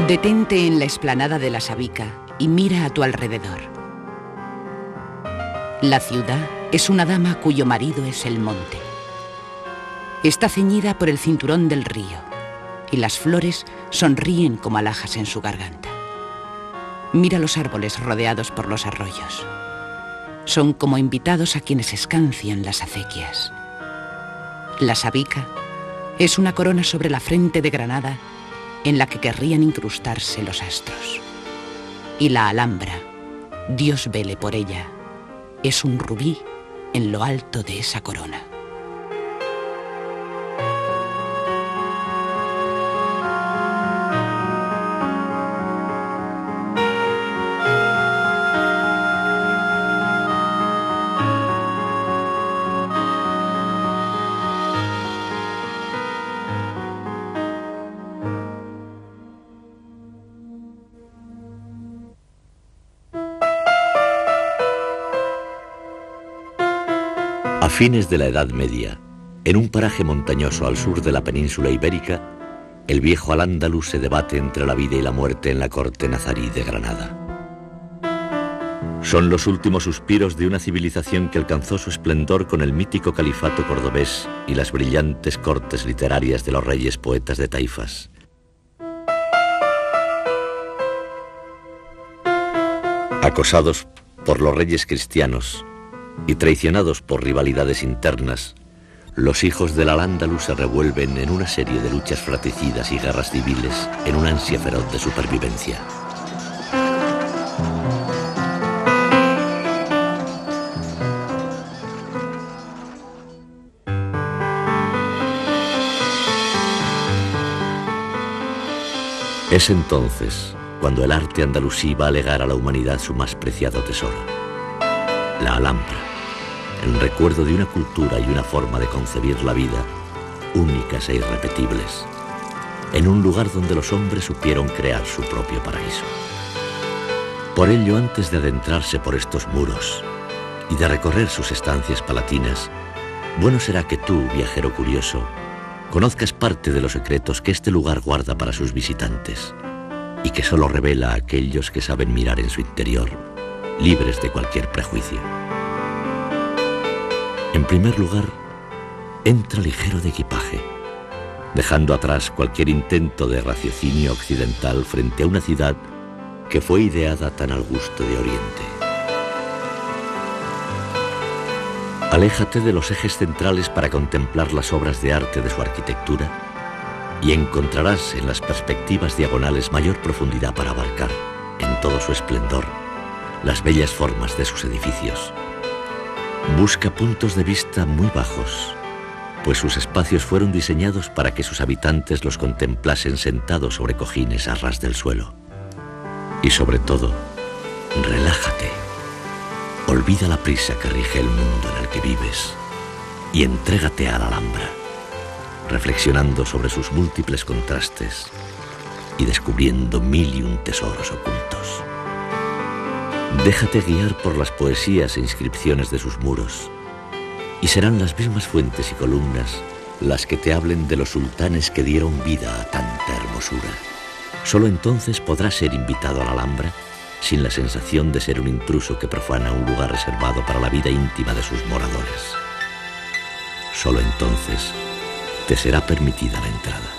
Detente en la explanada de la Sabica y mira a tu alrededor. La ciudad es una dama cuyo marido es el monte. Está ceñida por el cinturón del río y las flores sonríen como alhajas en su garganta. Mira los árboles rodeados por los arroyos. Son como invitados a quienes escancian las acequias. La Sabica es una corona sobre la frente de Granada en la que querrían incrustarse los astros. Y la Alhambra, Dios vele por ella, es un rubí en lo alto de esa corona. A fines de la Edad Media, en un paraje montañoso al sur de la península ibérica, el viejo Al-Ándalus se debate entre la vida y la muerte en la corte nazarí de Granada. Son los últimos suspiros de una civilización que alcanzó su esplendor con el mítico califato cordobés y las brillantes cortes literarias de los reyes poetas de Taifas. Acosados por los reyes cristianos y traicionados por rivalidades internas, los hijos del Al-Ándalus se revuelven en una serie de luchas fratricidas y guerras civiles en una ansia feroz de supervivencia. Es entonces cuando el arte andalusí va a legar a la humanidad su más preciado tesoro, la Alhambra, el recuerdo de una cultura y una forma de concebir la vida únicas e irrepetibles, en un lugar donde los hombres supieron crear su propio paraíso. Por ello, antes de adentrarse por estos muros y de recorrer sus estancias palatinas, bueno será que tú, viajero curioso, conozcas parte de los secretos que este lugar guarda para sus visitantes y que solo revela a aquellos que saben mirar en su interior, libres de cualquier prejuicio. En primer lugar, entra ligero de equipaje, dejando atrás cualquier intento de raciocinio occidental frente a una ciudad que fue ideada tan al gusto de Oriente. Aléjate de los ejes centrales para contemplar las obras de arte de su arquitectura y encontrarás en las perspectivas diagonales mayor profundidad para abarcar, en todo su esplendor, las bellas formas de sus edificios. Busca puntos de vista muy bajos, pues sus espacios fueron diseñados para que sus habitantes los contemplasen sentados sobre cojines a ras del suelo. Y sobre todo, relájate. Olvida la prisa que rige el mundo en el que vives y entrégate a la Alhambra, reflexionando sobre sus múltiples contrastes y descubriendo mil y un tesoros ocultos. Déjate guiar por las poesías e inscripciones de sus muros, y serán las mismas fuentes y columnas las que te hablen de los sultanes que dieron vida a tanta hermosura. Solo entonces podrás ser invitado a la Alhambra sin la sensación de ser un intruso que profana un lugar reservado para la vida íntima de sus moradores. Solo entonces te será permitida la entrada.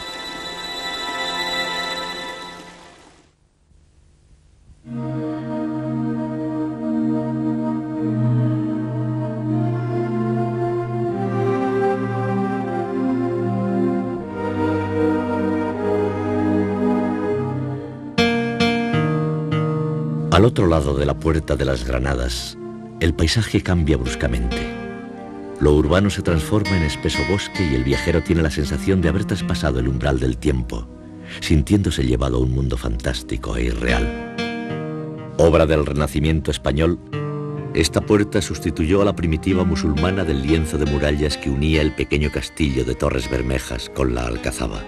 Al otro lado de la Puerta de las Granadas, el paisaje cambia bruscamente. Lo urbano se transforma en espeso bosque y el viajero tiene la sensación de haber traspasado el umbral del tiempo, sintiéndose llevado a un mundo fantástico e irreal. Obra del Renacimiento español, esta puerta sustituyó a la primitiva musulmana del lienzo de murallas que unía el pequeño castillo de Torres Bermejas con la Alcazaba.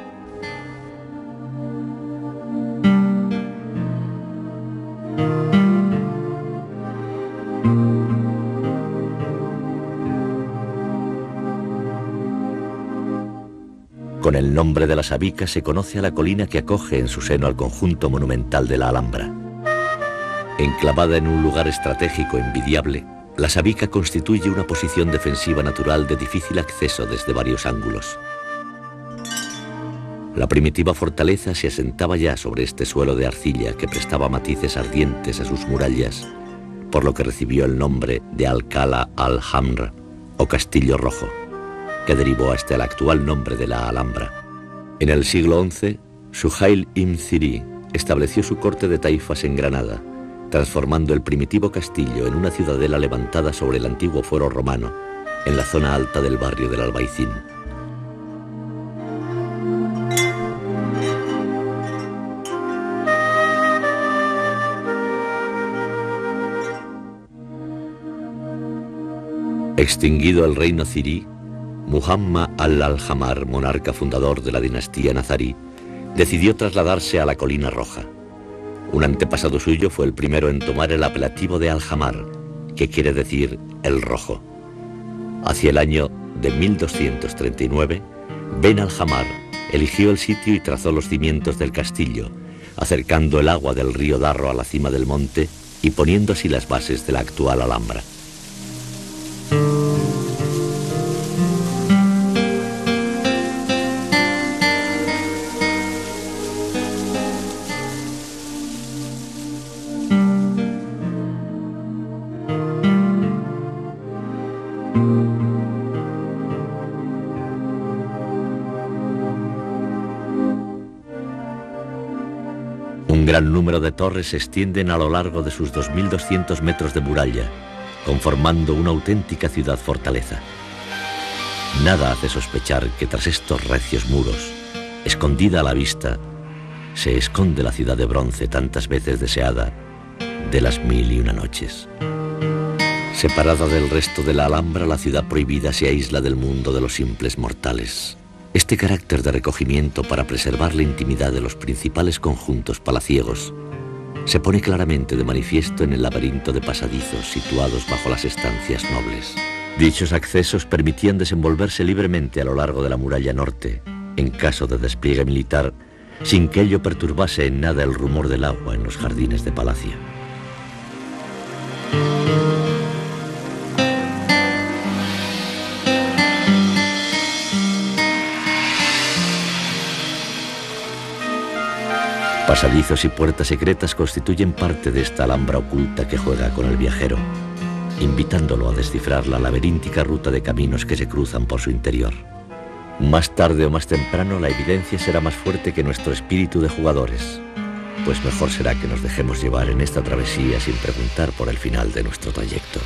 Con el nombre de la Sabica se conoce a la colina que acoge en su seno al conjunto monumental de la Alhambra. Enclavada en un lugar estratégico envidiable, la Sabica constituye una posición defensiva natural de difícil acceso desde varios ángulos. La primitiva fortaleza se asentaba ya sobre este suelo de arcilla que prestaba matices ardientes a sus murallas, por lo que recibió el nombre de Alcalá al-Hamr, o Castillo Rojo, que derivó hasta el actual nombre de la Alhambra. En el siglo XI, Suhail ibn Ziri estableció su corte de taifas en Granada, transformando el primitivo castillo en una ciudadela levantada sobre el antiguo foro romano, en la zona alta del barrio del Albaicín. Extinguido el reino zirí, Muhammad al-Alhamar, monarca fundador de la dinastía nazarí, decidió trasladarse a la Colina Roja. Un antepasado suyo fue el primero en tomar el apelativo de Alhamar, que quiere decir el rojo. Hacia el año de 1239, Ben Alhamar eligió el sitio y trazó los cimientos del castillo, acercando el agua del río Darro a la cima del monte y poniendo así las bases de la actual Alhambra. Un gran número de torres se extienden a lo largo de sus 2.200 metros de muralla, conformando una auténtica ciudad-fortaleza. Nada hace sospechar que tras estos recios muros, escondida a la vista, se esconde la ciudad de bronce tantas veces deseada de las 1001 noches. Separada del resto de la Alhambra, la ciudad prohibida se aísla del mundo de los simples mortales. Este carácter de recogimiento para preservar la intimidad de los principales conjuntos palaciegos se pone claramente de manifiesto en el laberinto de pasadizos situados bajo las estancias nobles. Dichos accesos permitían desenvolverse libremente a lo largo de la muralla norte, en caso de despliegue militar, sin que ello perturbase en nada el rumor del agua en los jardines de palacio. Pasadizos y puertas secretas constituyen parte de esta alhambra oculta que juega con el viajero, invitándolo a descifrar la laberíntica ruta de caminos que se cruzan por su interior. Más tarde o más temprano la evidencia será más fuerte que nuestro espíritu de jugadores, pues mejor será que nos dejemos llevar en esta travesía sin preguntar por el final de nuestro trayecto.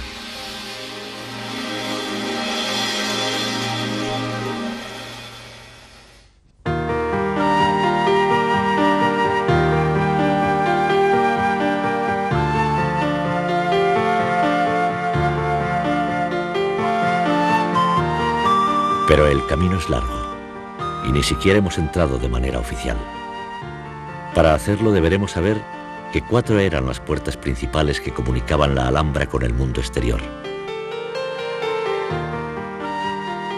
Pero el camino es largo y ni siquiera hemos entrado de manera oficial. Para hacerlo deberemos saber que 4 eran las puertas principales que comunicaban la Alhambra con el mundo exterior.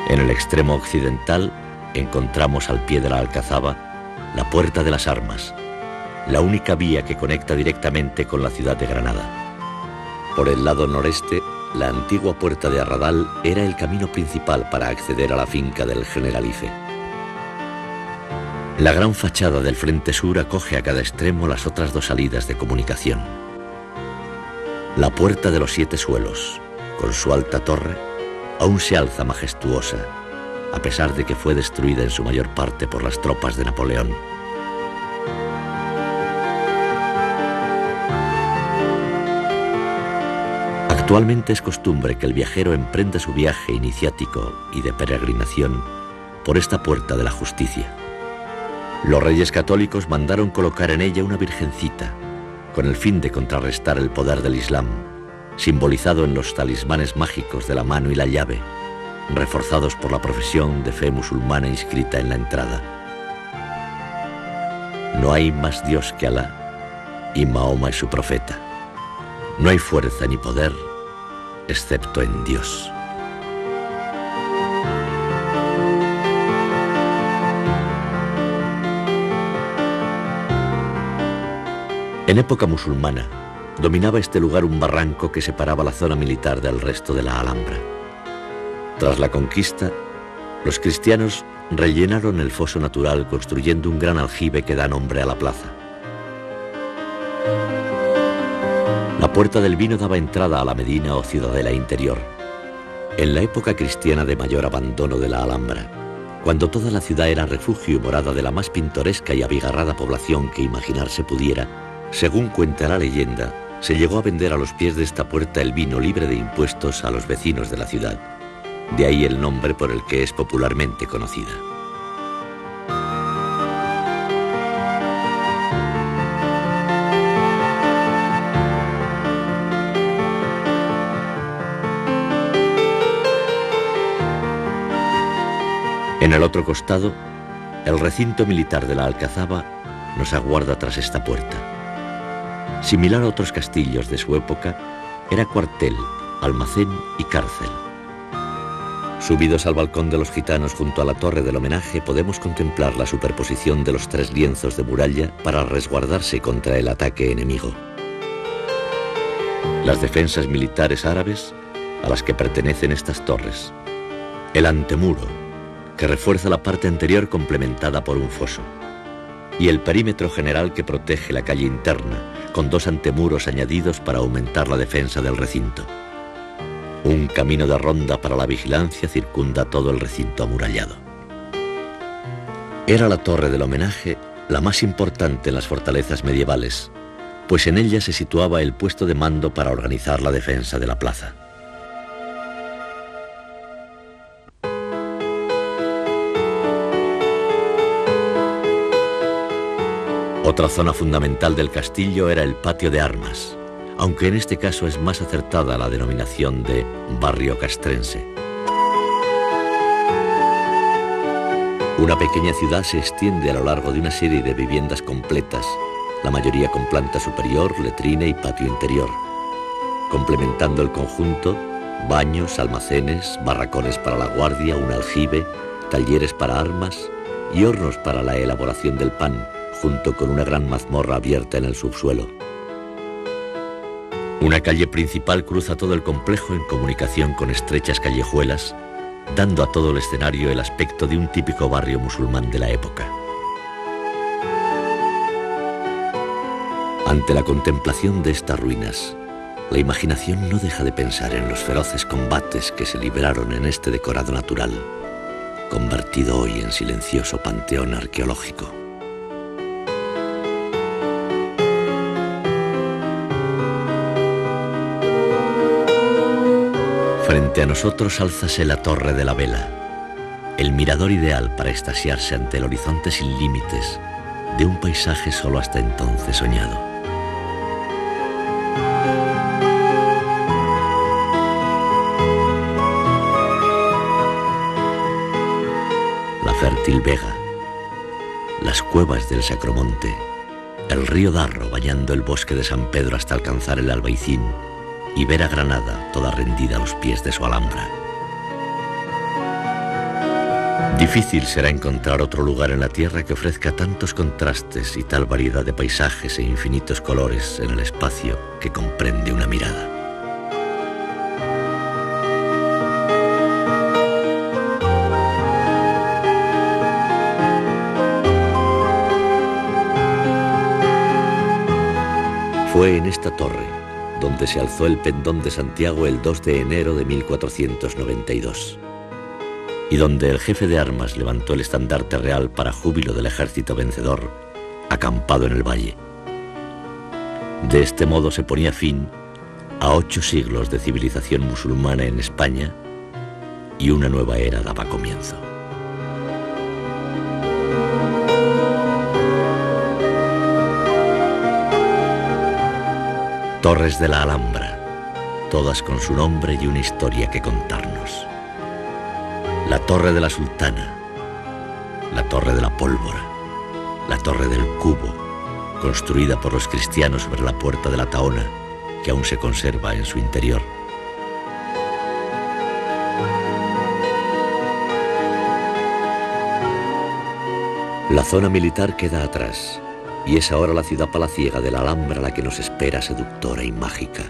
En el extremo occidental encontramos al pie de la Alcazaba la Puerta de las Armas, la única vía que conecta directamente con la ciudad de Granada. Por el lado noreste, la antigua Puerta de Arradal era el camino principal para acceder a la finca del Generalife. La gran fachada del frente sur acoge a cada extremo las otras 2 salidas de comunicación. La Puerta de los 7 Suelos, con su alta torre, aún se alza majestuosa, a pesar de que fue destruida en su mayor parte por las tropas de Napoleón. Actualmente es costumbre que el viajero emprenda su viaje iniciático y de peregrinación por esta Puerta de la Justicia. Los reyes católicos mandaron colocar en ella una virgencita, con el fin de contrarrestar el poder del Islam, simbolizado en los talismanes mágicos de la mano y la llave, reforzados por la profesión de fe musulmana inscrita en la entrada. No hay más Dios que Alá, y Mahoma es su profeta. No hay fuerza ni poder, excepto en Dios. En época musulmana, dominaba este lugar un barranco que separaba la zona militar del resto de la Alhambra. Tras la conquista, los cristianos rellenaron el foso natural construyendo un gran aljibe que da nombre a la plaza. La Puerta del Vino daba entrada a la Medina o ciudadela interior. En la época cristiana de mayor abandono de la Alhambra, cuando toda la ciudad era refugio y morada de la más pintoresca y abigarrada población que imaginarse pudiera, según cuenta la leyenda, se llegó a vender a los pies de esta puerta el vino libre de impuestos a los vecinos de la ciudad. De ahí el nombre por el que es popularmente conocida. En el otro costado, el recinto militar de la Alcazaba nos aguarda tras esta puerta. Similar a otros castillos de su época, era cuartel, almacén y cárcel. Subidos al balcón de los gitanos junto a la torre del homenaje, podemos contemplar la superposición de los 3 lienzos de muralla para resguardarse contra el ataque enemigo. Las defensas militares árabes a las que pertenecen estas torres. El antemuro, que refuerza la parte anterior complementada por un foso. Y el perímetro general que protege la calle interna, con 2 antemuros añadidos para aumentar la defensa del recinto. Un camino de ronda para la vigilancia circunda todo el recinto amurallado. Era la torre del homenaje la más importante en las fortalezas medievales, pues en ella se situaba el puesto de mando para organizar la defensa de la plaza. Otra zona fundamental del castillo era el patio de armas, aunque en este caso es más acertada la denominación de barrio castrense. Una pequeña ciudad se extiende a lo largo de una serie de viviendas completas, la mayoría con planta superior, letrina y patio interior. Complementando el conjunto, baños, almacenes, barracones para la guardia, un aljibe, talleres para armas y hornos para la elaboración del pan, junto con una gran mazmorra abierta en el subsuelo. Una calle principal cruza todo el complejo en comunicación con estrechas callejuelas, dando a todo el escenario el aspecto de un típico barrio musulmán de la época. Ante la contemplación de estas ruinas, la imaginación no deja de pensar en los feroces combates que se libraron en este decorado natural, convertido hoy en silencioso panteón arqueológico. Frente a nosotros álzase la Torre de la Vela, el mirador ideal para extasiarse ante el horizonte sin límites de un paisaje solo hasta entonces soñado. La fértil Vega, las cuevas del Sacromonte, el río Darro bañando el bosque de San Pedro hasta alcanzar el Albaicín, y ver a Granada toda rendida a los pies de su Alhambra. Difícil será encontrar otro lugar en la tierra que ofrezca tantos contrastes y tal variedad de paisajes e infinitos colores en el espacio que comprende una mirada. Fue en esta torre donde se alzó el pendón de Santiago el 2 de enero de 1492, y donde el jefe de armas levantó el estandarte real para júbilo del ejército vencedor, acampado en el valle. De este modo se ponía fin a 8 siglos de civilización musulmana en España, y una nueva era daba comienzo. Torres de la Alhambra, todas con su nombre y una historia que contarnos. La Torre de la Sultana, la Torre de la Pólvora, la Torre del Cubo, construida por los cristianos sobre la Puerta de la Tahona, que aún se conserva en su interior. La zona militar queda atrás, Y es ahora la ciudad palaciega de la Alhambra la que nos espera seductora y mágica,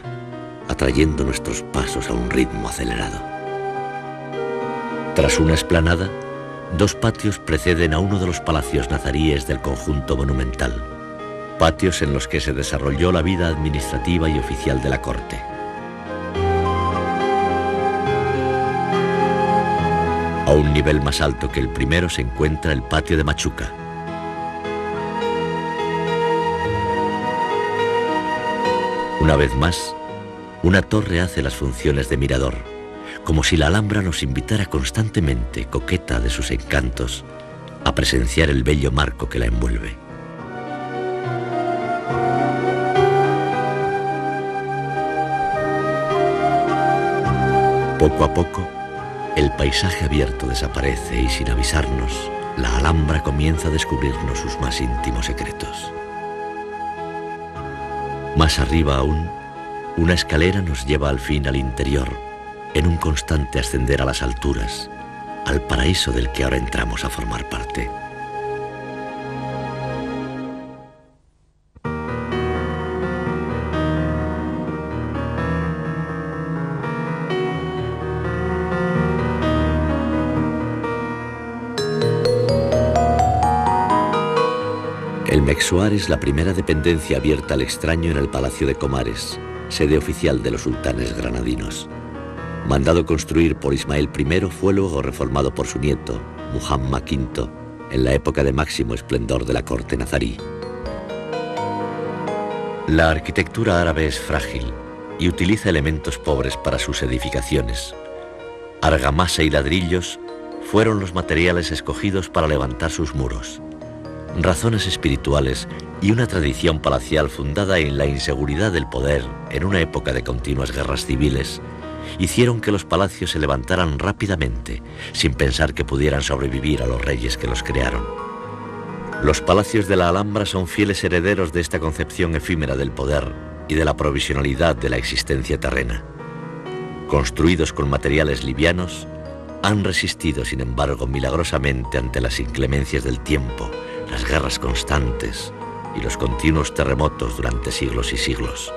atrayendo nuestros pasos a un ritmo acelerado. Tras una explanada, dos patios preceden a uno de los palacios nazaríes del conjunto monumental, patios en los que se desarrolló la vida administrativa y oficial de la corte. A un nivel más alto que el primero se encuentra el patio de Machuca. Una vez más, una torre hace las funciones de mirador, como si la Alhambra nos invitara constantemente, coqueta de sus encantos, a presenciar el bello marco que la envuelve. Poco a poco, el paisaje abierto desaparece y sin avisarnos, la Alhambra comienza a descubrirnos sus más íntimos secretos. Más arriba aún, una escalera nos lleva al fin al interior, en un constante ascender a las alturas, al paraíso del que ahora entramos a formar parte. El Mexuar es la primera dependencia abierta al extraño en el Palacio de Comares, sede oficial de los sultanes granadinos. Mandado construir por Ismael I, fue luego reformado por su nieto, Muhammad V, en la época de máximo esplendor de la corte nazarí. La arquitectura árabe es frágil y utiliza elementos pobres para sus edificaciones. Argamasa y ladrillos fueron los materiales escogidos para levantar sus muros. Razones espirituales y una tradición palacial fundada en la inseguridad del poder en una época de continuas guerras civiles hicieron que los palacios se levantaran rápidamente, sin pensar que pudieran sobrevivir a los reyes que los crearon. Los palacios de la Alhambra son fieles herederos de esta concepción efímera del poder y de la provisionalidad de la existencia terrena. Construidos con materiales livianos, han resistido, sin embargo, milagrosamente ante las inclemencias del tiempo, las guerras constantes y los continuos terremotos durante siglos y siglos.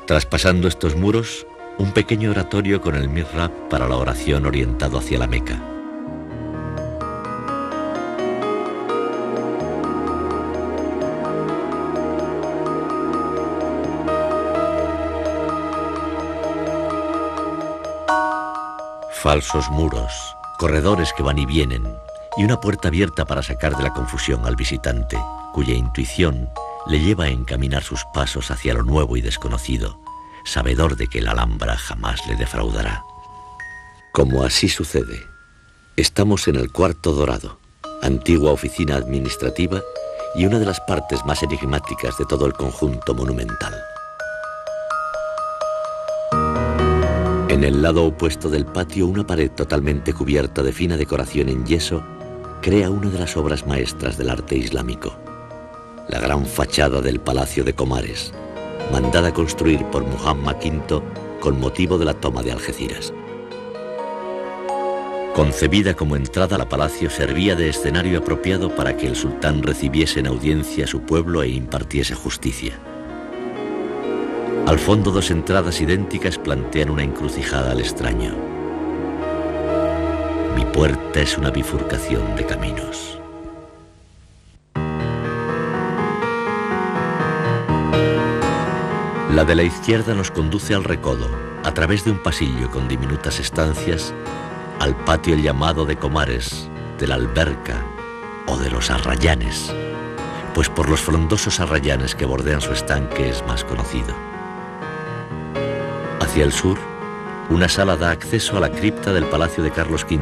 Traspasando estos muros, un pequeño oratorio con el mihrab para la oración orientado hacia la Meca. Falsos muros, corredores que van y vienen, y una puerta abierta para sacar de la confusión al visitante, cuya intuición le lleva a encaminar sus pasos hacia lo nuevo y desconocido, sabedor de que la Alhambra jamás le defraudará. Como así sucede, estamos en el Cuarto Dorado, antigua oficina administrativa y una de las partes más enigmáticas de todo el conjunto monumental. En el lado opuesto del patio, una pared totalmente cubierta de fina decoración en yeso crea una de las obras maestras del arte islámico, la gran fachada del Palacio de Comares, mandada construir por Muhammad V con motivo de la toma de Algeciras. Concebida como entrada al palacio, servía de escenario apropiado para que el sultán recibiese en audiencia a su pueblo e impartiese justicia. Al fondo, dos entradas idénticas plantean una encrucijada al extraño. Mi puerta es una bifurcación de caminos. La de la izquierda nos conduce al recodo, a través de un pasillo con diminutas estancias, al patio llamado de Comares, de la Alberca o de los Arrayanes, pues por los frondosos arrayanes que bordean su estanque es más conocido. Hacia el sur, una sala da acceso a la cripta del Palacio de Carlos V.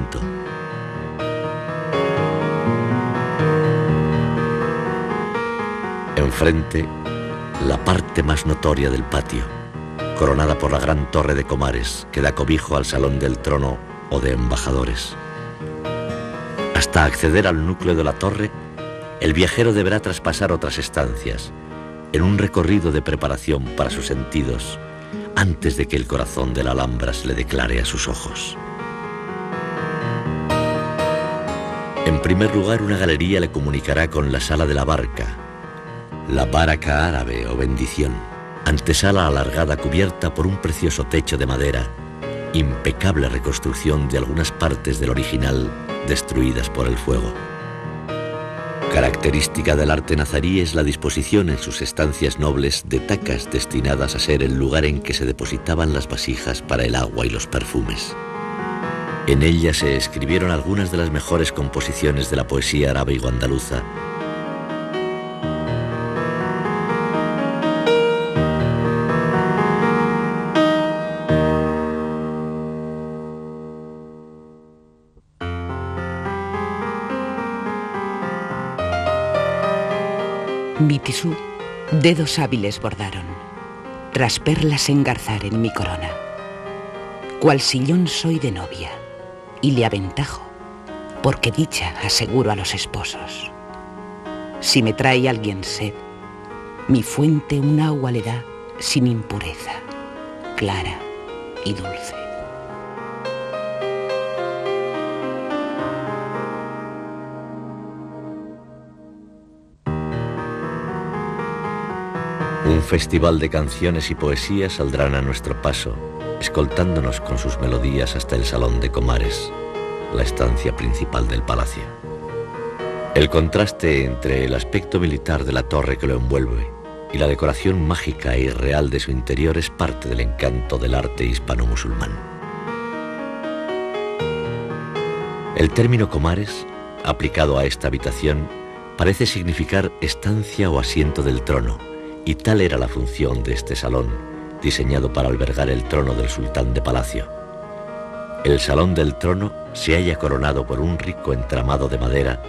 Enfrente, la parte más notoria del patio, coronada por la gran torre de Comares, que da cobijo al Salón del Trono o de Embajadores. Hasta acceder al núcleo de la torre, el viajero deberá traspasar otras estancias, en un recorrido de preparación para sus sentidos, antes de que el corazón de la Alhambra se le declare a sus ojos. En primer lugar, una galería le comunicará con la Sala de la Barca, La baraka árabe o bendición, antesala alargada cubierta por un precioso techo de madera, impecable reconstrucción de algunas partes del original destruidas por el fuego. Característica del arte nazarí es la disposición en sus estancias nobles de tacas destinadas a ser el lugar en que se depositaban las vasijas para el agua y los perfumes. En ellas se escribieron algunas de las mejores composiciones de la poesía árabe y andaluza. Mi tisú, dedos hábiles bordaron, tras perlas engarzar en mi corona. Cual sillón soy de novia, y le aventajo, porque dicha aseguro a los esposos. Si me trae alguien sed, mi fuente un agua le da sin impureza, clara y dulce. Un festival de canciones y poesías saldrán a nuestro paso, escoltándonos con sus melodías hasta el Salón de Comares, la estancia principal del palacio. El contraste entre el aspecto militar de la torre que lo envuelve y la decoración mágica e irreal de su interior es parte del encanto del arte hispano-musulmán. El término Comares, aplicado a esta habitación, parece significar estancia o asiento del trono, y tal era la función de este salón, diseñado para albergar el trono del sultán de palacio. El salón del trono se halla coronado por un rico entramado de madera,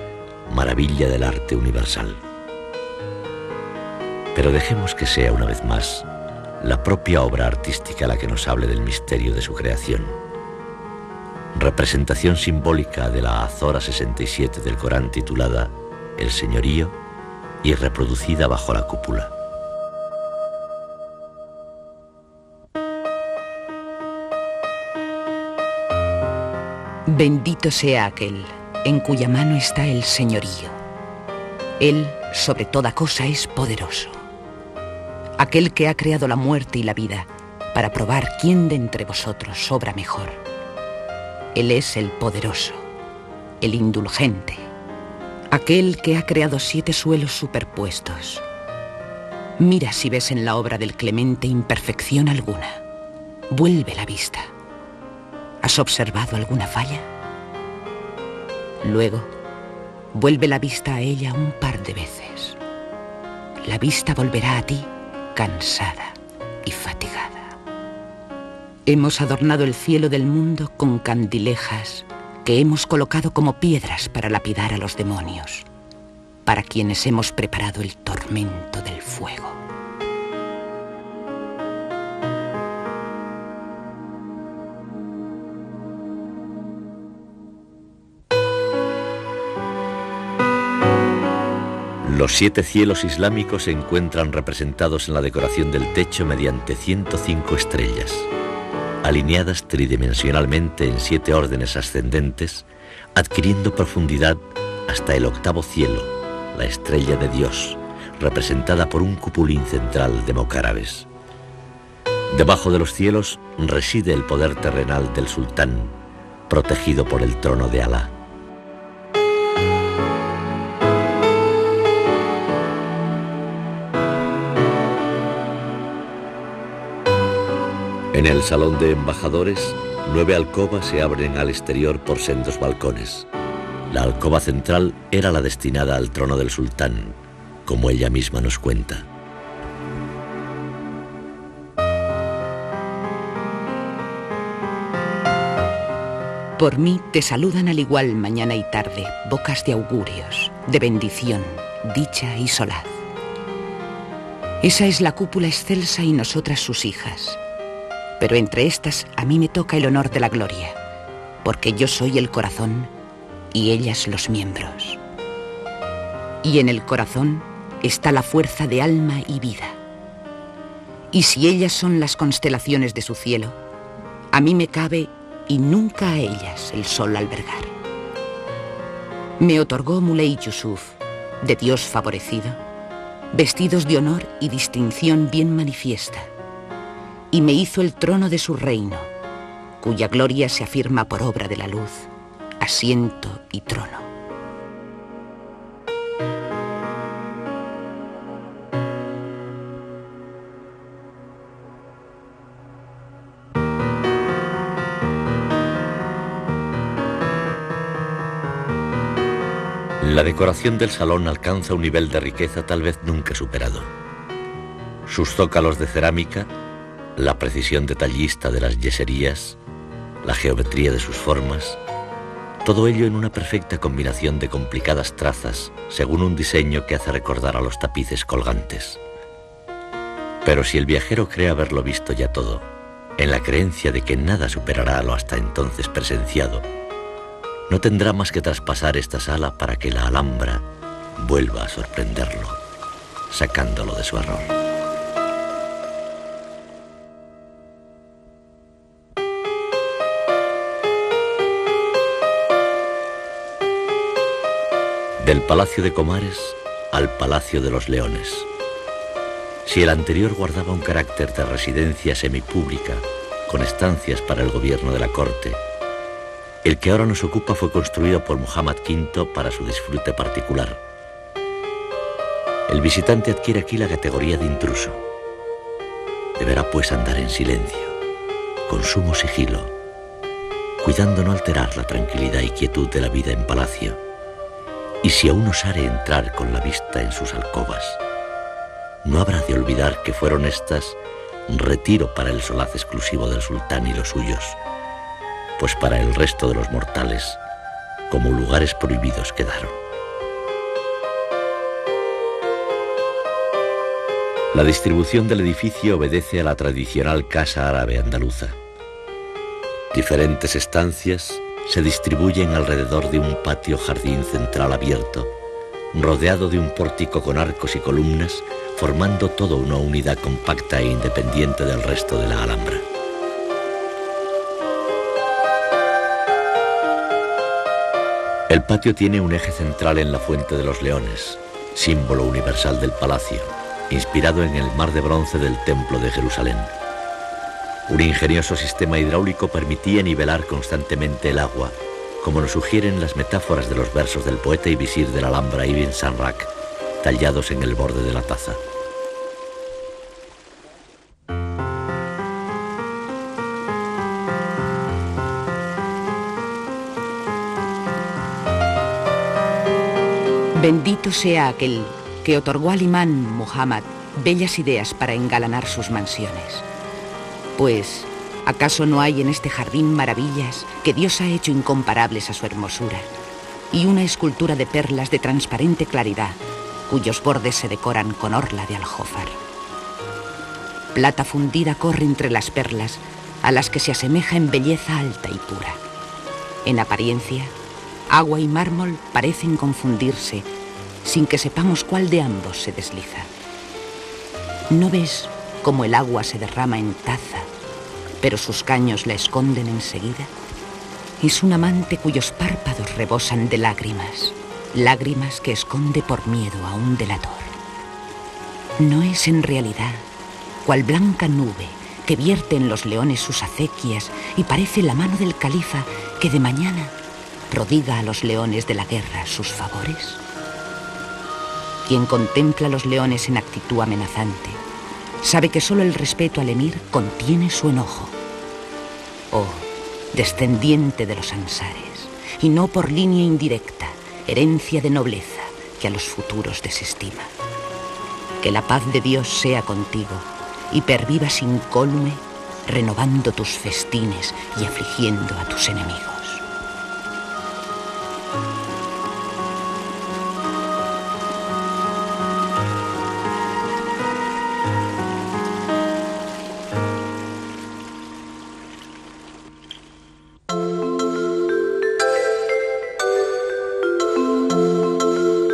maravilla del arte universal. Pero dejemos que sea una vez más la propia obra artística la que nos hable del misterio de su creación. Representación simbólica de la Azora 67 del Corán titulada El Señorío y reproducida bajo la cúpula. Bendito sea aquel en cuya mano está el señorío. Él, sobre toda cosa, es poderoso. Aquel que ha creado la muerte y la vida para probar quién de entre vosotros obra mejor. Él es el poderoso, el indulgente, aquel que ha creado 7 suelos superpuestos. Mira si ves en la obra del clemente imperfección alguna. Vuelve la vista. ¿Has observado alguna falla? Luego, vuelve la vista a ella un par de veces. La vista volverá a ti cansada y fatigada. Hemos adornado el cielo del mundo con candilejas que hemos colocado como piedras para lapidar a los demonios, para quienes hemos preparado el tormento del fuego. Los 7 cielos islámicos se encuentran representados en la decoración del techo mediante 105 estrellas, alineadas tridimensionalmente en 7 órdenes ascendentes, adquiriendo profundidad hasta el 8º cielo, la estrella de Dios, representada por un cupulín central de mocárabes. Debajo de los cielos reside el poder terrenal del sultán, protegido por el trono de Alá. En el salón de embajadores, 9 alcobas se abren al exterior por sendos balcones. La alcoba central era la destinada al trono del sultán, como ella misma nos cuenta. Por mí te saludan al igual mañana y tarde bocas de augurios, de bendición, dicha y solaz. Esa es la cúpula excelsa y nosotras sus hijas. Pero entre estas a mí me toca el honor de la gloria, porque yo soy el corazón y ellas los miembros. Y en el corazón está la fuerza de alma y vida. Y si ellas son las constelaciones de su cielo, a mí me cabe y nunca a ellas el sol albergar. Me otorgó Muley Yusuf, de Dios favorecido, vestidos de honor y distinción bien manifiesta, y me hizo el trono de su reino, cuya gloria se afirma por obra de la luz, asiento y trono. La decoración del salón alcanza un nivel de riqueza tal vez nunca superado. Sus zócalos de cerámica, la precisión detallista de las yeserías, la geometría de sus formas, todo ello en una perfecta combinación de complicadas trazas, según un diseño que hace recordar a los tapices colgantes. Pero si el viajero cree haberlo visto ya todo, en la creencia de que nada superará a lo hasta entonces presenciado, no tendrá más que traspasar esta sala para que la Alhambra vuelva a sorprenderlo, sacándolo de su error. Del Palacio de Comares al Palacio de los Leones. Si el anterior guardaba un carácter de residencia semipública, con estancias para el gobierno de la corte, el que ahora nos ocupa fue construido por Muhammad V para su disfrute particular. El visitante adquiere aquí la categoría de intruso. Deberá pues andar en silencio, con sumo sigilo, cuidando no alterar la tranquilidad y quietud de la vida en palacio, y si aún osare entrar con la vista en sus alcobas, no habrá de olvidar que fueron estas retiro para el solaz exclusivo del sultán y los suyos, pues para el resto de los mortales, como lugares prohibidos quedaron. La distribución del edificio obedece a la tradicional casa árabe andaluza. Diferentes estancias se distribuyen alrededor de un patio jardín central abierto, rodeado de un pórtico con arcos y columnas, formando toda una unidad compacta e independiente del resto de la Alhambra. El patio tiene un eje central en la Fuente de los Leones, símbolo universal del palacio, inspirado en el mar de bronce del Templo de Jerusalén. Un ingenioso sistema hidráulico permitía nivelar constantemente el agua, como nos sugieren las metáforas de los versos del poeta y visir de la Alhambra Ibn Sanrak, tallados en el borde de la taza. Bendito sea aquel que otorgó al imán Muhammad bellas ideas para engalanar sus mansiones. Pues, ¿acaso no hay en este jardín maravillas que Dios ha hecho incomparables a su hermosura? Y una escultura de perlas de transparente claridad, cuyos bordes se decoran con orla de aljófar. Plata fundida corre entre las perlas, a las que se asemeja en belleza alta y pura. En apariencia, agua y mármol parecen confundirse, sin que sepamos cuál de ambos se desliza. ¿No ves cómo el agua se derrama en taza, pero sus caños la esconden enseguida? Es un amante cuyos párpados rebosan de lágrimas, lágrimas que esconde por miedo a un delator. ¿No es en realidad cual blanca nube que vierte en los leones sus acequias y parece la mano del califa que de mañana prodiga a los leones de la guerra sus favores? Quien contempla a los leones en actitud amenazante sabe que solo el respeto al emir contiene su enojo. Oh, descendiente de los ansares, y no por línea indirecta, herencia de nobleza que a los futuros desestima. Que la paz de Dios sea contigo y pervivas incólume, renovando tus festines y afligiendo a tus enemigos.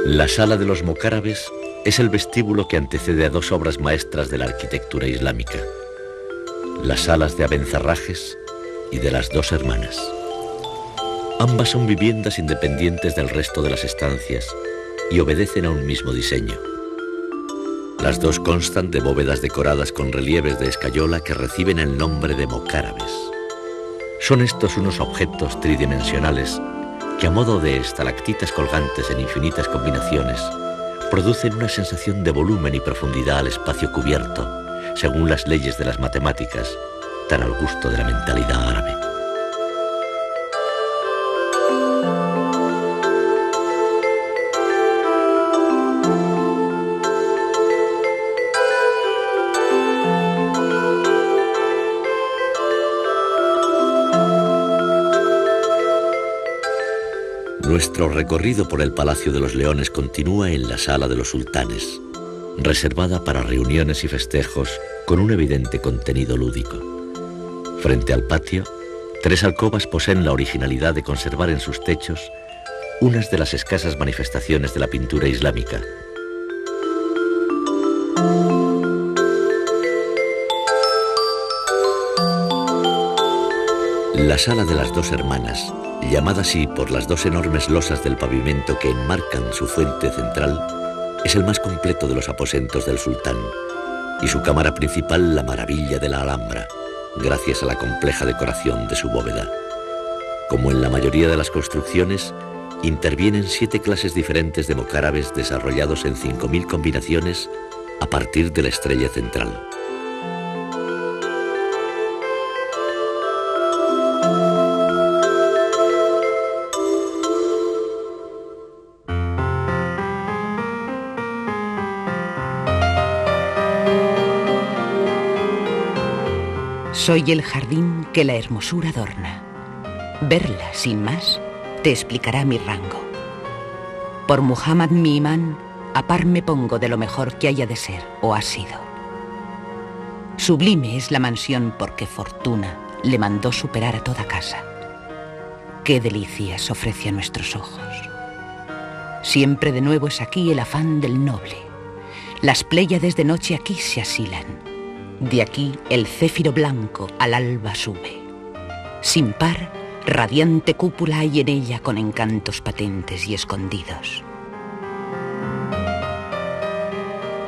La Sala de los Mocárabes es el vestíbulo que antecede a dos obras maestras de la arquitectura islámica, las salas de Abencerrajes y de las Dos Hermanas. Ambas son viviendas independientes del resto de las estancias y obedecen a un mismo diseño. Las dos constan de bóvedas decoradas con relieves de escayola que reciben el nombre de mocárabes. Son estos unos objetos tridimensionales que, a modo de estalactitas colgantes en infinitas combinaciones, producen una sensación de volumen y profundidad al espacio cubierto, según las leyes de las matemáticas, tan al gusto de la mentalidad árabe. Nuestro recorrido por el Palacio de los Leones continúa en la Sala de los Sultanes, reservada para reuniones y festejos con un evidente contenido lúdico. Frente al patio, 3 alcobas poseen la originalidad de conservar en sus techos unas de las escasas manifestaciones de la pintura islámica. La Sala de las Dos Hermanas, llamada así por las 2 enormes losas del pavimento que enmarcan su fuente central, es el más completo de los aposentos del sultán, y su cámara principal la maravilla de la Alhambra, gracias a la compleja decoración de su bóveda. Como en la mayoría de las construcciones, intervienen 7 clases diferentes de mocárabes desarrollados en 5000 combinaciones a partir de la estrella central. Soy el jardín que la hermosura adorna. Verla, sin más, te explicará mi rango. Por Muhammad mi imán, a par me pongo de lo mejor que haya de ser o ha sido. Sublime es la mansión porque fortuna le mandó superar a toda casa. Qué delicias ofrece a nuestros ojos. Siempre de nuevo es aquí el afán del noble. Las pléyades de noche aquí se asilan. De aquí el céfiro blanco al alba sube. Sin par, radiante cúpula hay en ella con encantos patentes y escondidos.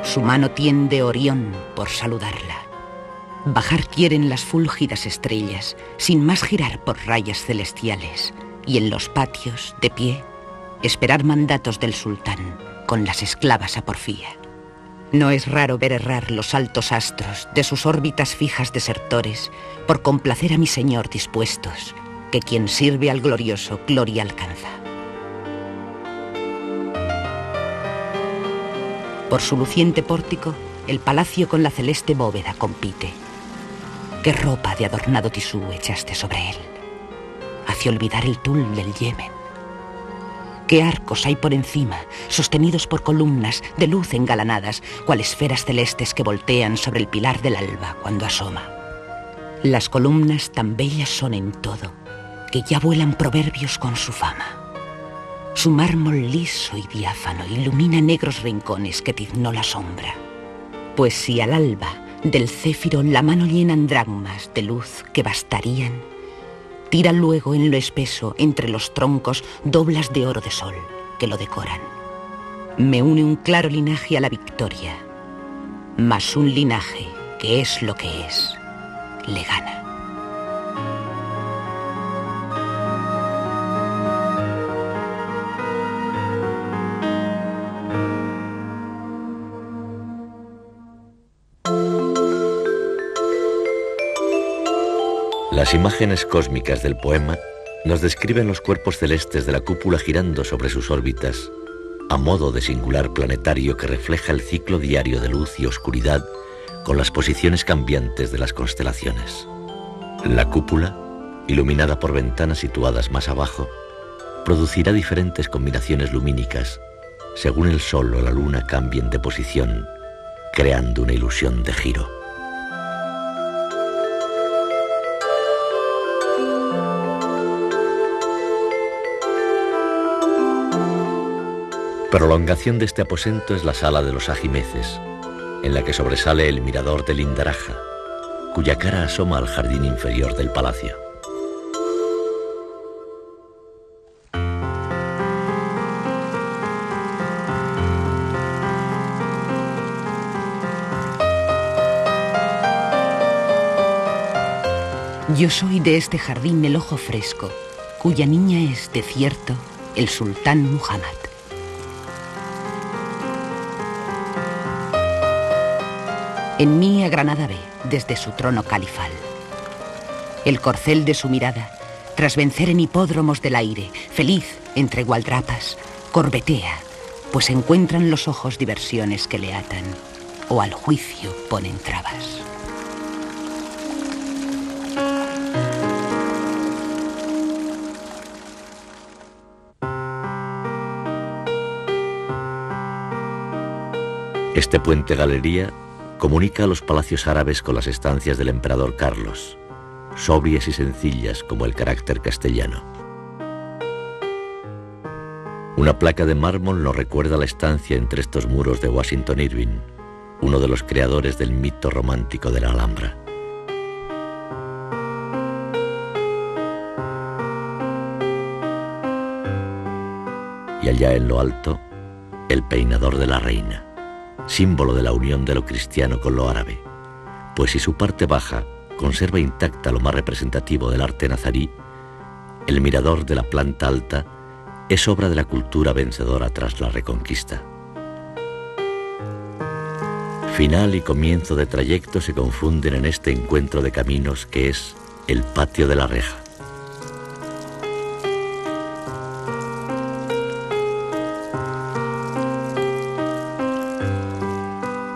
Su mano tiende Orión por saludarla. Bajar quieren las fúlgidas estrellas, sin más girar por rayas celestiales, y en los patios, de pie, esperar mandatos del sultán, con las esclavas a porfía. No es raro ver errar los altos astros de sus órbitas fijas desertores por complacer a mi señor dispuestos, que quien sirve al glorioso gloria alcanza. Por su luciente pórtico, el palacio con la celeste bóveda compite. ¿Qué ropa de adornado tisú echaste sobre él? Hace olvidar el tul del Yemen. ¿Qué arcos hay por encima, sostenidos por columnas de luz engalanadas, cual esferas celestes que voltean sobre el pilar del alba cuando asoma? Las columnas tan bellas son en todo, que ya vuelan proverbios con su fama. Su mármol liso y diáfano ilumina negros rincones que tiznó la sombra. Pues si al alba del céfiro la mano llenan dracmas de luz que bastarían, tira luego en lo espeso entre los troncos doblas de oro de sol que lo decoran. Me une un claro linaje a la victoria, mas un linaje que es lo que es, le gana. Las imágenes cósmicas del poema nos describen los cuerpos celestes de la cúpula girando sobre sus órbitas, a modo de singular planetario que refleja el ciclo diario de luz y oscuridad con las posiciones cambiantes de las constelaciones. La cúpula, iluminada por ventanas situadas más abajo, producirá diferentes combinaciones lumínicas según el sol o la luna cambien de posición, creando una ilusión de giro. Prolongación de este aposento es la sala de los ajimeces, en la que sobresale el mirador del Indaraja, cuya cara asoma al jardín inferior del palacio. Yo soy de este jardín el ojo fresco, cuya niña es, de cierto, el sultán Muhammad. En mí a Granada ve, desde su trono califal. El corcel de su mirada, tras vencer en hipódromos del aire, feliz entre gualdrapas, corbetea, pues encuentran los ojos diversiones que le atan, o al juicio ponen trabas. Este puente-galería comunica a los palacios árabes con las estancias del emperador Carlos, sobrias y sencillas como el carácter castellano. Una placa de mármol nos recuerda la estancia entre estos muros de Washington Irving, uno de los creadores del mito romántico de la Alhambra. Y allá en lo alto, el peinador de la reina, símbolo de la unión de lo cristiano con lo árabe, pues si su parte baja conserva intacta lo más representativo del arte nazarí, el mirador de la planta alta es obra de la cultura vencedora tras la Reconquista. Final y comienzo de trayecto se confunden en este encuentro de caminos que es el patio de la reja.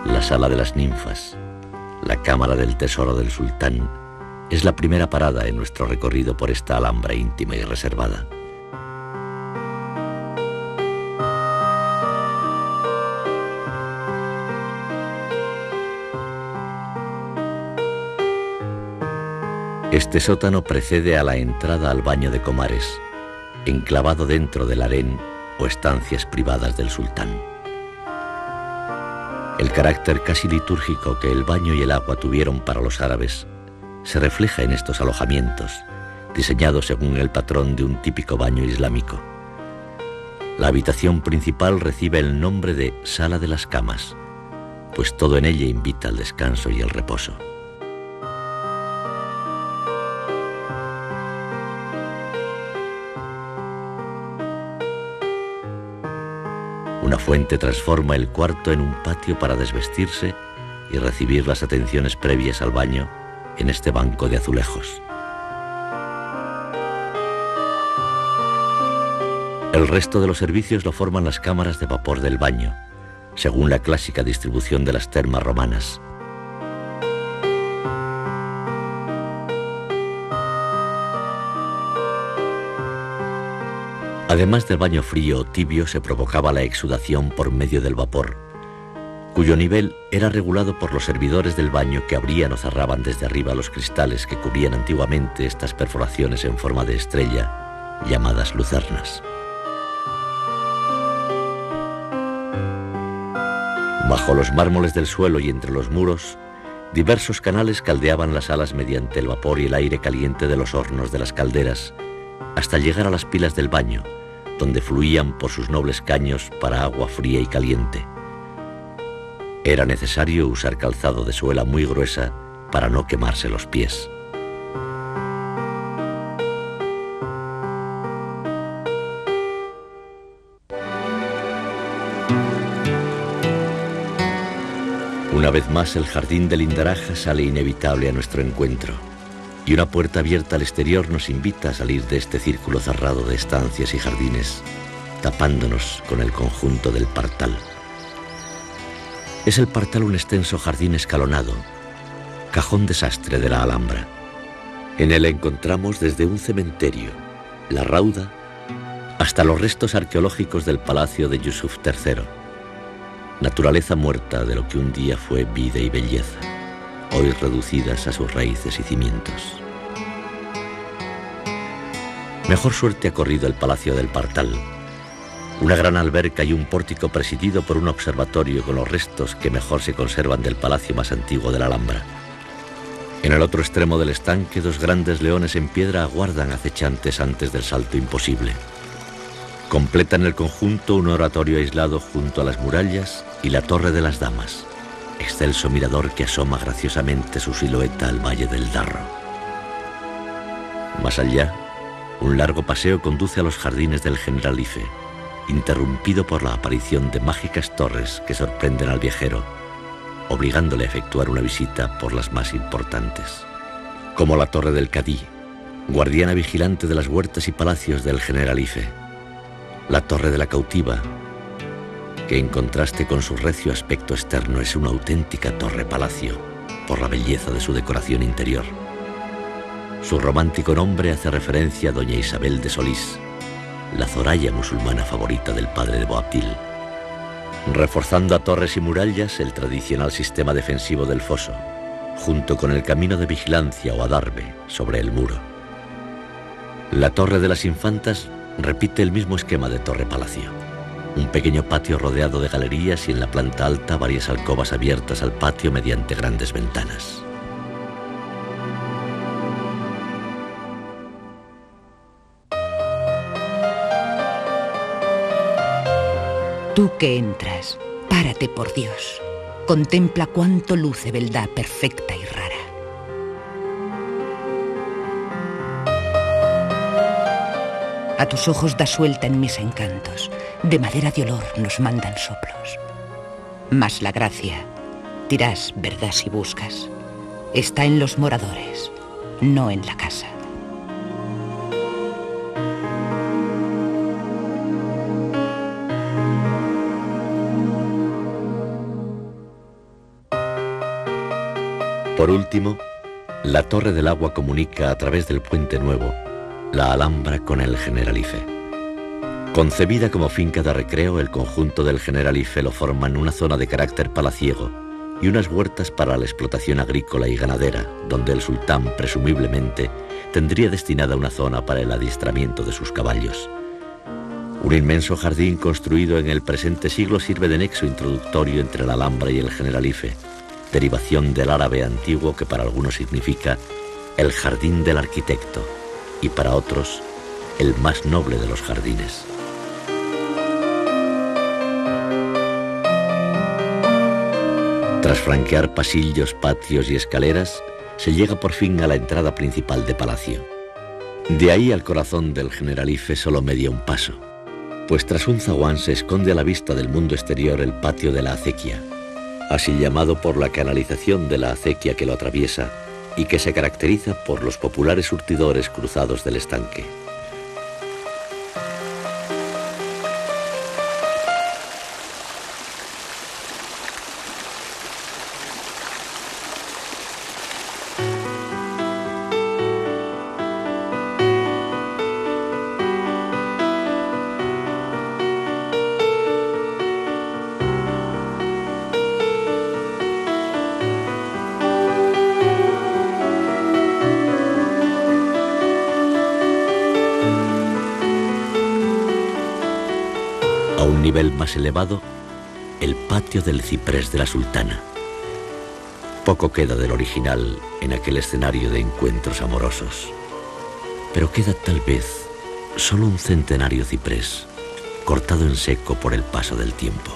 La sala de las ninfas, la cámara del tesoro del sultán, es la primera parada en nuestro recorrido por esta Alhambra íntima y reservada. Este sótano precede a la entrada al baño de Comares, enclavado dentro del harén o estancias privadas del sultán. El carácter casi litúrgico que el baño y el agua tuvieron para los árabes se refleja en estos alojamientos, diseñados según el patrón de un típico baño islámico. La habitación principal recibe el nombre de Sala de las Camas, pues todo en ella invita al descanso y el reposo. Una fuente transforma el cuarto en un patio para desvestirse y recibir las atenciones previas al baño en este banco de azulejos. El resto de los servicios lo forman las cámaras de vapor del baño, según la clásica distribución de las termas romanas. Además del baño frío o tibio, se provocaba la exudación por medio del vapor, cuyo nivel era regulado por los servidores del baño que abrían o cerraban desde arriba los cristales que cubrían antiguamente estas perforaciones en forma de estrella, llamadas lucernas. Bajo los mármoles del suelo y entre los muros, diversos canales caldeaban las salas mediante el vapor y el aire caliente de los hornos de las calderas, hasta llegar a las pilas del baño, donde fluían por sus nobles caños para agua fría y caliente. Era necesario usar calzado de suela muy gruesa para no quemarse los pies. Una vez más el jardín del Indaraja sale inevitable a nuestro encuentro, y una puerta abierta al exterior nos invita a salir de este círculo cerrado de estancias y jardines, tapándonos con el conjunto del Partal. Es el Partal un extenso jardín escalonado, cajón desastre de la Alhambra. En él encontramos desde un cementerio, la Rauda, hasta los restos arqueológicos del palacio de Yusuf III, naturaleza muerta de lo que un día fue vida y belleza, hoy reducidas a sus raíces y cimientos. Mejor suerte ha corrido el Palacio del Partal, una gran alberca y un pórtico presidido por un observatorio con los restos que mejor se conservan del palacio más antiguo de la Alhambra. En el otro extremo del estanque, dos grandes leones en piedra aguardan acechantes antes del salto imposible. Completan el conjunto un oratorio aislado junto a las murallas y la Torre de las Damas, excelso mirador que asoma graciosamente su silueta al Valle del Darro. Más allá, un largo paseo conduce a los jardines del Generalife, interrumpido por la aparición de mágicas torres que sorprenden al viajero, obligándole a efectuar una visita por las más importantes, como la Torre del Cadí, guardiana vigilante de las huertas y palacios del Generalife, la Torre de la Cautiva, que en contraste con su recio aspecto externo es una auténtica torre-palacio por la belleza de su decoración interior. Su romántico nombre hace referencia a doña Isabel de Solís, la zoraya musulmana favorita del padre de Boabdil, reforzando a torres y murallas el tradicional sistema defensivo del foso, junto con el camino de vigilancia o adarve sobre el muro. La Torre de las Infantas repite el mismo esquema de torre-palacio. Un pequeño patio rodeado de galerías y en la planta alta varias alcobas abiertas al patio mediante grandes ventanas. Tú que entras, párate por Dios. Contempla cuánto luce beldad perfecta y rara. A tus ojos da suelta en mis encantos. De madera de olor nos mandan soplos. Mas la gracia, dirás verdad si buscas, está en los moradores, no en la casa. Por último, la Torre del Agua comunica a través del Puente Nuevo la Alhambra con el Generalife. Concebida como finca de recreo, el conjunto del Generalife lo forman una zona de carácter palaciego y unas huertas para la explotación agrícola y ganadera, donde el sultán presumiblemente tendría destinada una zona para el adiestramiento de sus caballos. Un inmenso jardín construido en el presente siglo sirve de nexo introductorio entre la Alhambra y el Generalife, derivación del árabe antiguo que para algunos significa el jardín del arquitecto y para otros el más noble de los jardines. Tras franquear pasillos, patios y escaleras, se llega por fin a la entrada principal de palacio. De ahí al corazón del Generalife solo media un paso, pues tras un zaguán se esconde a la vista del mundo exterior el patio de la acequia, así llamado por la canalización de la acequia que lo atraviesa y que se caracteriza por los populares surtidores cruzados del estanque. Nivel más elevado, el patio del ciprés de la sultana. Poco queda del original en aquel escenario de encuentros amorosos, pero queda tal vez solo un centenario ciprés, cortado en seco por el paso del tiempo.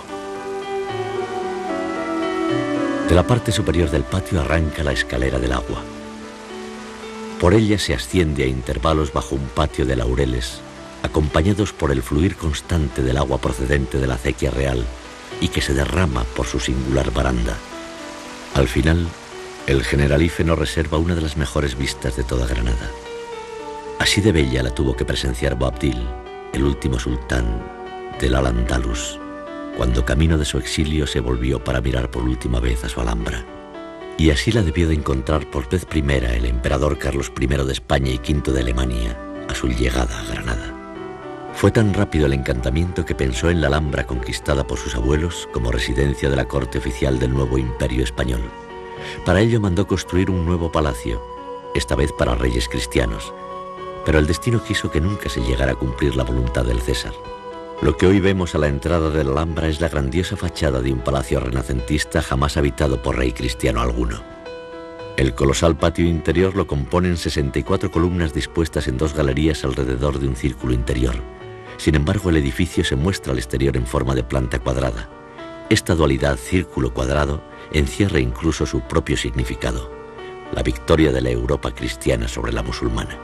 De la parte superior del patio arranca la escalera del agua. Por ella se asciende a intervalos bajo un patio de laureles, acompañados por el fluir constante del agua procedente de la acequia real y que se derrama por su singular baranda. Al final, el Generalife nos reserva una de las mejores vistas de toda Granada. Así de bella la tuvo que presenciar Boabdil, el último sultán del Al-Ándalus, cuando camino de su exilio se volvió para mirar por última vez a su Alhambra. Y así la debió de encontrar por vez primera el emperador Carlos I de España y V de Alemania a su llegada a Granada. Fue tan rápido el encantamiento que pensó en la Alhambra conquistada por sus abuelos como residencia de la corte oficial del nuevo imperio español. Para ello mandó construir un nuevo palacio, esta vez para reyes cristianos, pero el destino quiso que nunca se llegara a cumplir la voluntad del César. Lo que hoy vemos a la entrada de la Alhambra es la grandiosa fachada de un palacio renacentista jamás habitado por rey cristiano alguno. El colosal patio interior lo componen 64 columnas dispuestas en 2 galerías alrededor de un círculo interior. Sin embargo, el edificio se muestra al exterior en forma de planta cuadrada. Esta dualidad círculo-cuadrado encierra incluso su propio significado, la victoria de la Europa cristiana sobre la musulmana.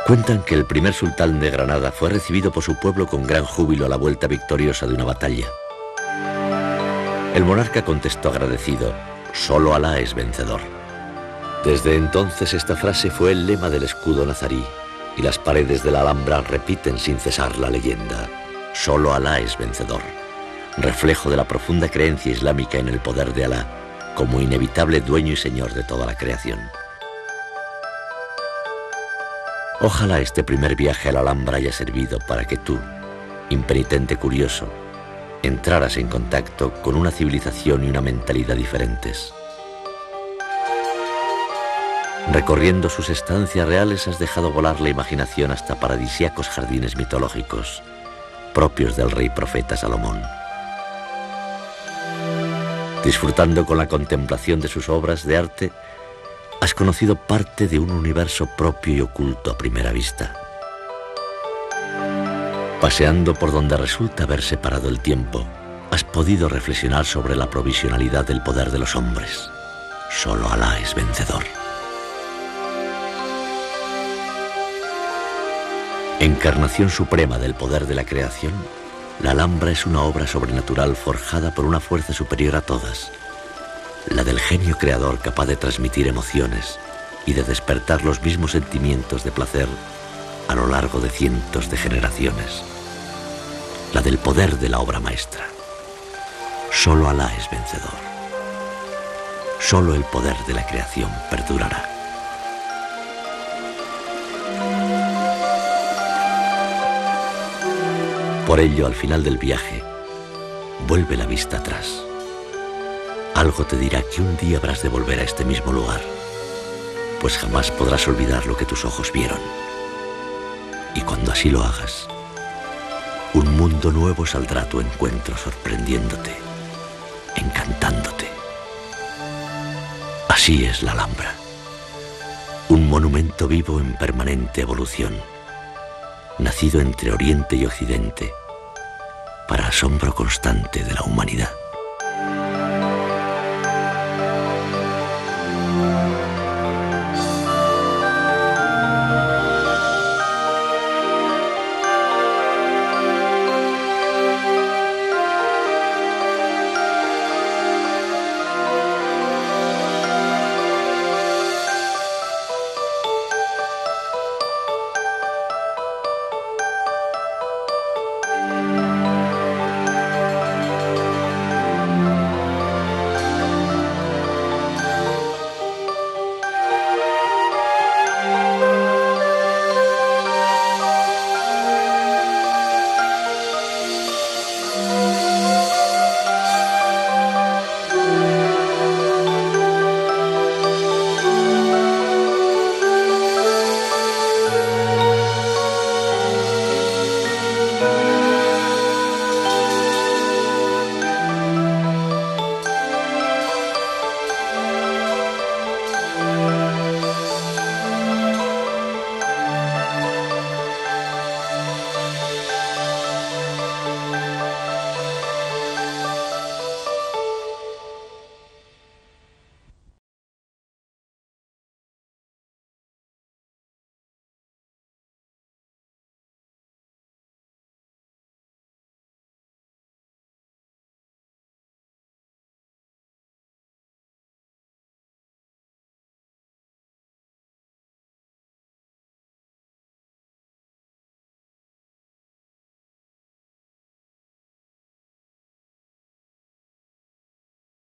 Cuentan que el primer sultán de Granada fue recibido por su pueblo con gran júbilo a la vuelta victoriosa de una batalla. El monarca contestó agradecido: «Solo Alá es vencedor». Desde entonces esta frase fue el lema del escudo nazarí, y las paredes de la Alhambra repiten sin cesar la leyenda: «Solo Alá es vencedor», reflejo de la profunda creencia islámica en el poder de Alá como inevitable dueño y señor de toda la creación. Ojalá este primer viaje a la Alhambra haya servido para que tú, impenitente curioso, entraras en contacto con una civilización y una mentalidad diferentes. Recorriendo sus estancias reales has dejado volar la imaginación hasta paradisíacos jardines mitológicos, propios del rey profeta Salomón. Disfrutando con la contemplación de sus obras de arte, has conocido parte de un universo propio y oculto a primera vista. Paseando por donde resulta haber separado el tiempo, has podido reflexionar sobre la provisionalidad del poder de los hombres. Solo Alá es vencedor. Encarnación suprema del poder de la creación, la Alhambra es una obra sobrenatural forjada por una fuerza superior a todas, la del genio creador capaz de transmitir emociones y de despertar los mismos sentimientos de placer a lo largo de cientos de generaciones, la del poder de la obra maestra. Solo Alá es vencedor. Solo el poder de la creación perdurará. Por ello, al final del viaje, vuelve la vista atrás. Algo te dirá que un día habrás de volver a este mismo lugar, pues jamás podrás olvidar lo que tus ojos vieron. Y cuando así lo hagas, un mundo nuevo saldrá a tu encuentro, sorprendiéndote, encantándote. Así es la Alhambra, un monumento vivo en permanente evolución, nacido entre Oriente y Occidente, para asombro constante de la humanidad.